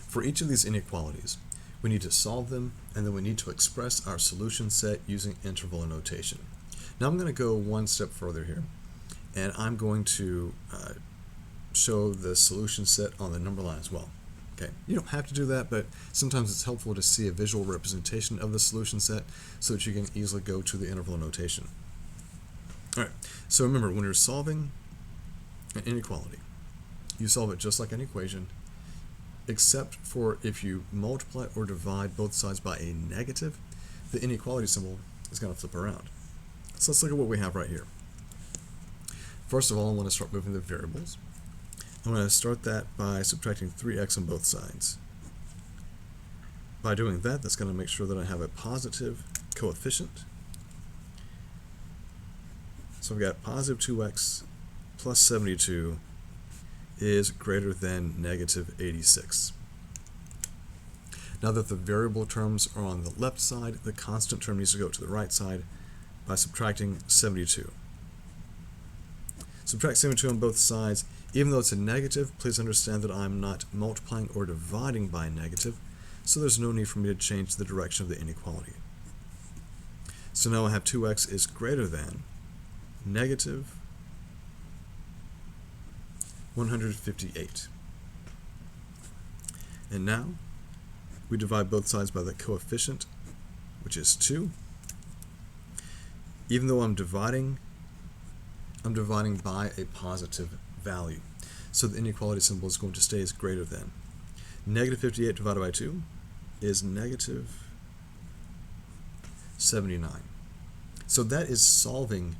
For each of these inequalities, we need to solve them, and then we need to express our solution set using interval notation. Now I'm going to go one step further here, and I'm going to show the solution set on the number line as well. Okay, you don't have to do that, but sometimes it's helpful to see a visual representation of the solution set so that you can easily go to the interval notation. All right, so remember, when you're solving an inequality, you solve it just like an equation, except for if you multiply or divide both sides by a negative, the inequality symbol is going to flip around. So let's look at what we have right here. First of all, I want to start moving the variables. I'm going to start that by subtracting 3x on both sides. By doing that, that's going to make sure that I have a positive coefficient. So I've got positive 2x plus 72 is greater than negative 86. Now that the variable terms are on the left side, the constant term needs to go to the right side by subtracting 72. Subtract 72 on both sides. Even though it's a negative, please understand that I'm not multiplying or dividing by a negative, so there's no need for me to change the direction of the inequality. So now I have 2x is greater than negative 158. And now we divide both sides by the coefficient, which is 2. Even though I'm dividing by a positive value. So the inequality symbol is going to stay as greater than. Negative 58 divided by 2 is negative 79. So that is solving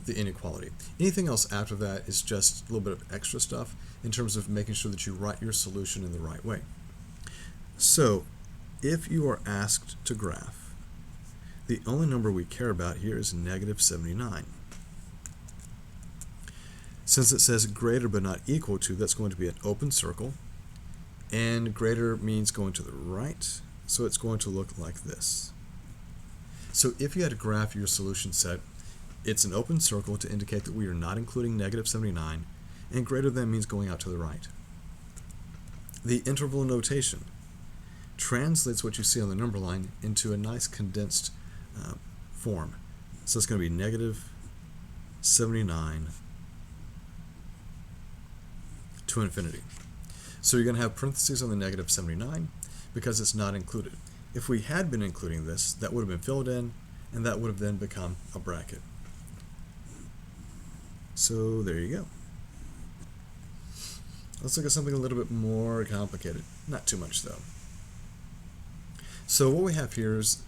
the inequality. Anything else after that is just a little bit of extra stuff in terms of making sure that you write your solution in the right way. So if you are asked to graph, the only number we care about here is negative 79. Since it says greater but not equal to, that's going to be an open circle, and greater means going to the right, so it's going to look like this. So if you had to graph your solution set, it's an open circle to indicate that we are not including negative 79, and greater than means going out to the right. The interval notation translates what you see on the number line into a nice condensed form. So it's going to be negative 79 to infinity. So you're going to have parentheses on the negative 79 because it's not included. If we had been including this, that would have been filled in, and that would have then become a bracket. So there you go. Let's look at something a little bit more complicated. Not too much though. So what we have here is,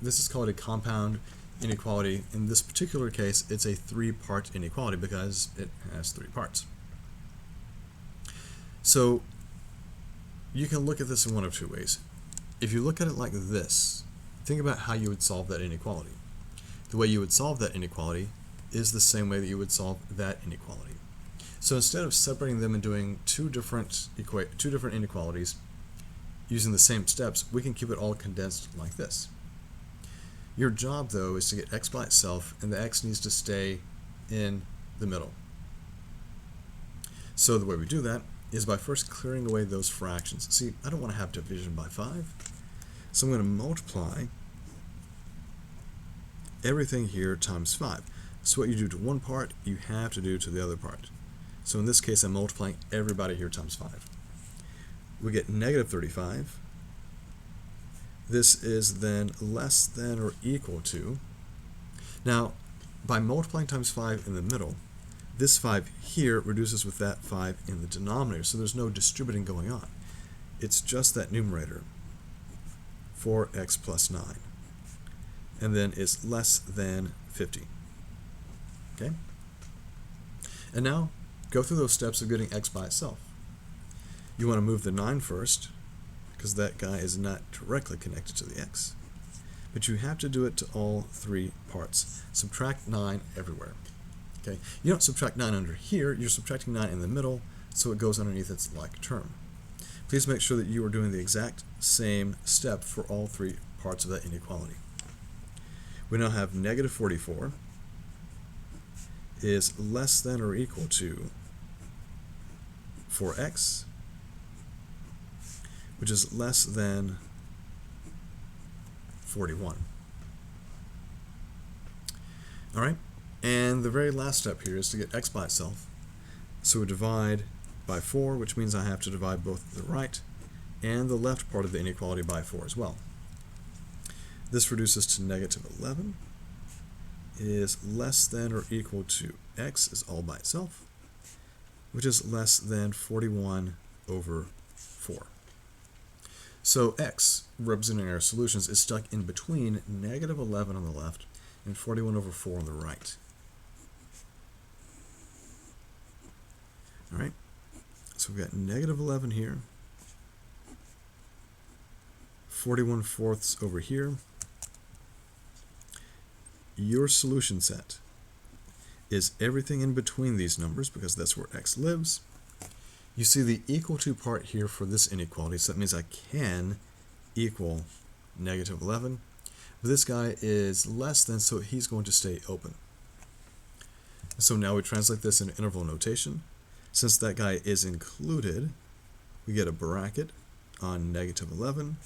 this is called a compound inequality. In this particular case, it's a 3-part inequality because it has 3 parts. So you can look at this in one of 2 ways. If you look at it like this, think about how you would solve that inequality. The way you would solve that inequality is the same way that you would solve that inequality. So instead of separating them and doing two different inequalities using the same steps, we can keep it all condensed like this. Your job, though, is to get x by itself, and the x needs to stay in the middle. So the way we do that is by first clearing away those fractions. See, I don't want to have division by 5, so I'm going to multiply everything here times 5. So what you do to one part, you have to do to the other part. So in this case, I'm multiplying everybody here times 5. We get negative 35. This is then less than or equal to. Now, by multiplying times 5 in the middle, this 5 here reduces with that 5 in the denominator, so there's no distributing going on. It's just that numerator, 4x plus 9. And then it's less than 50. Okay? And now, go through those steps of getting x by itself. You want to move the 9 first, because that guy is not directly connected to the x. But you have to do it to all 3 parts. Subtract 9 everywhere. Okay? You don't subtract 9 under here, you're subtracting 9 in the middle, so it goes underneath its like term. Please make sure that you are doing the exact same step for all 3 parts of that inequality. We now have negative 44 is less than or equal to 4x, which is less than 41. All right, and the very last step here is to get x by itself. So we divide by 4, which means I have to divide both the right and the left part of the inequality by 4 as well. This reduces to negative 11 is less than or equal to x is all by itself, which is less than 41 over 4. So x, representing our solutions, is stuck in between negative 11 on the left and 41 over 4 on the right. All right, so we've got negative 11 here, 41 fourths over here. Your solution set is everything in between these numbers because that's where x lives. You see the equal to part here for this inequality, so that means I can equal negative 11. But this guy is less than, so he's going to stay open. So now we translate this into interval notation. Since that guy is included, we get a bracket on negative 11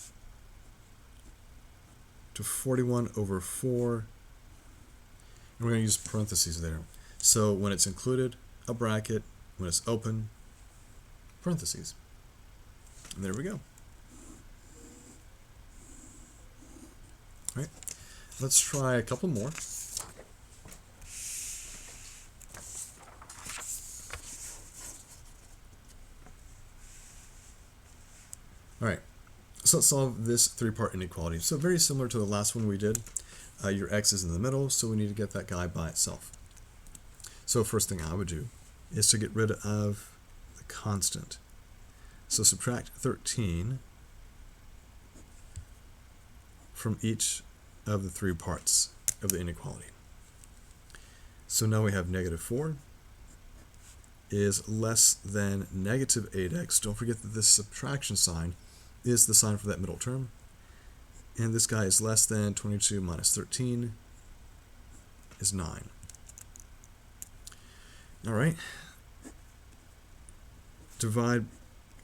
to 41 over 4. And we're going to use parentheses there. So when it's included, a bracket. When it's open, parentheses. And there we go. All right, let's try a couple more. All right, so let's solve this three-part inequality. So very similar to the last one we did. Your x is in the middle, so we need to get that guy by itself. So first thing I would do is to get rid of the constant. So subtract 13 from each of the three parts of the inequality. So now we have negative 4 is less than negative 8x. Don't forget that this subtraction sign is the sign for that middle term. And this guy is less than 22 minus 13 is 9. All right. Divide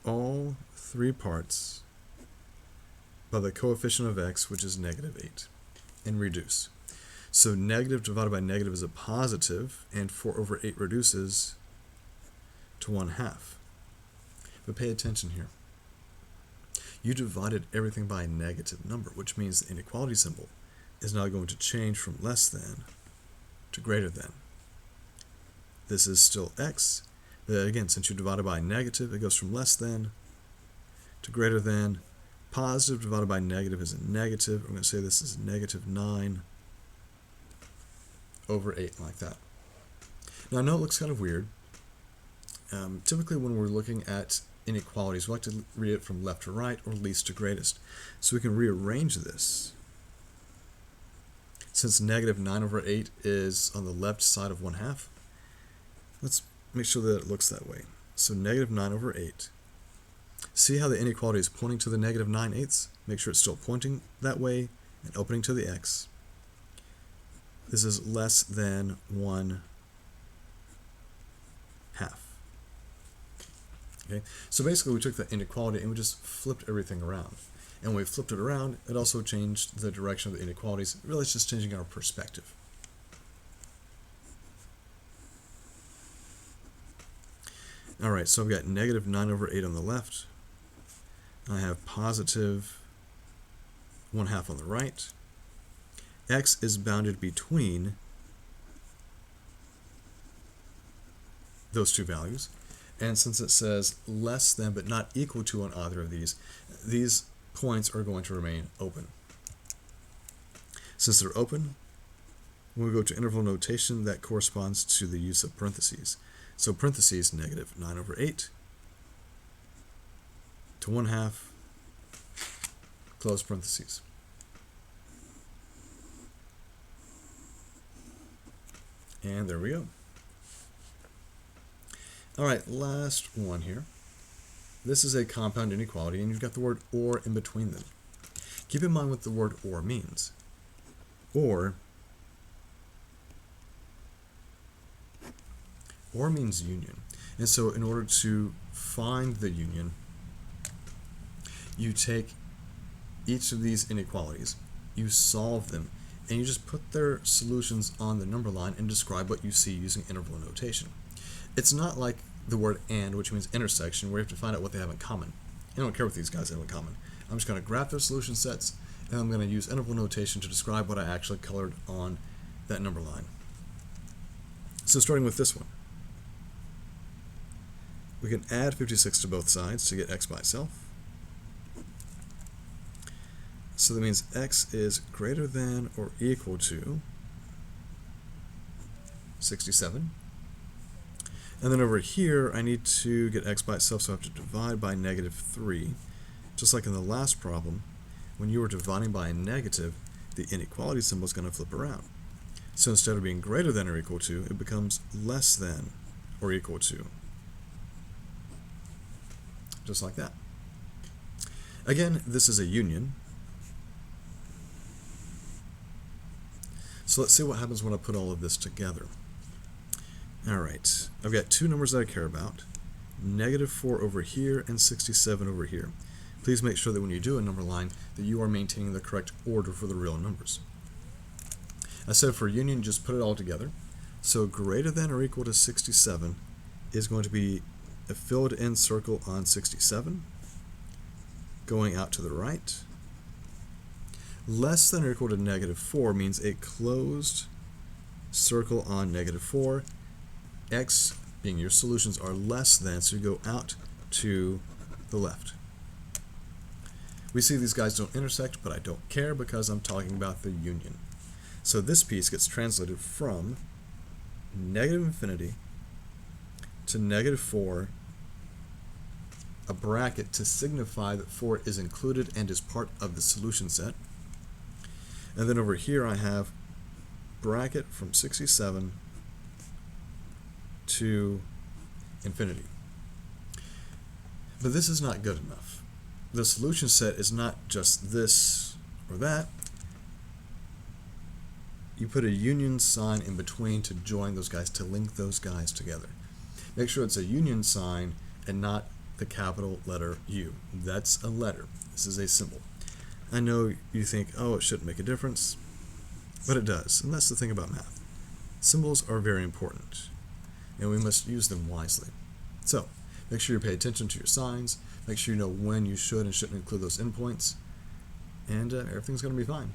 all three parts by the coefficient of x, which is negative 8, and reduce. So negative divided by negative is a positive, and 4 over 8 reduces to 1/2. But pay attention here. You divided everything by a negative number, which means the inequality symbol is now going to change from less than to greater than. This is still x, but again, since you divided by a negative, it goes from less than to greater than. Positive divided by negative is a negative. I'm going to say this is negative 9 over 8, like that. Now, I know it looks kind of weird. Typically, when we're looking at inequalities, we like to read it from left to right or least to greatest. So we can rearrange this. Since negative 9 over 8 is on the left side of 1/2, let's make sure that it looks that way. So negative 9 over 8. See how the inequality is pointing to the negative 9/8? Make sure it's still pointing that way and opening to the x. This is less than 1/2. Okay? So basically we took the inequality and we just flipped everything around. And when we flipped it around, it also changed the direction of the inequalities. Really, it's just changing our perspective. All right, so I've got negative 9 over 8 on the left. I have positive 1/2 on the right. X is bounded between those two values. And since it says less than but not equal to on either of these points are going to remain open. Since they're open, when we go to interval notation, that corresponds to the use of parentheses. So parentheses, negative 9 over 8 to 1/2, close parentheses. And there we go. All right, last one here. This is a compound inequality, and you've got the word or in between them. Keep in mind what the word or means. Or means union. And so in order to find the union, you take each of these inequalities, you solve them, and you just put their solutions on the number line and describe what you see using interval notation. It's not like the word and, which means intersection, where you have to find out what they have in common. I don't care what these guys have in common. I'm just going to graph their solution sets, and I'm going to use interval notation to describe what I actually colored on that number line. So starting with this one, we can add 56 to both sides to get x by itself. So that means x is greater than or equal to 67. And then over here, I need to get x by itself, so I have to divide by -3. Just like in the last problem, when you were dividing by a negative, the inequality symbol is going to flip around. So instead of being greater than or equal to, it becomes less than or equal to. Just like that. Again, this is a union. So let's see what happens when I put all of this together. Alright, I've got two numbers that I care about, -4 over here and 67 over here. Please make sure that when you do a number line that you are maintaining the correct order for the real numbers. I said for union, just put it all together. So greater than or equal to 67 is going to be a filled in circle on 67, going out to the right. Less than or equal to -4 means a closed circle on -4. X, being your solutions, are less than, so you go out to the left. We see these guys don't intersect, but I don't care because I'm talking about the union. So this piece gets translated from -infinity to -4, a bracket to signify that 4 is included and is part of the solution set. And then over here I have bracket from 67 to infinity. But this is not good enough. The solution set is not just this or that. You put a union sign in between to join those guys, to link those guys together. Make sure it's a union sign and not the capital letter U. That's a letter. This is a symbol. I know you think, oh, it shouldn't make a difference, but it does, and that's the thing about math. Symbols are very important, and we must use them wisely. So, make sure you pay attention to your signs, make sure you know when you should and shouldn't include those endpoints, and everything's going to be fine.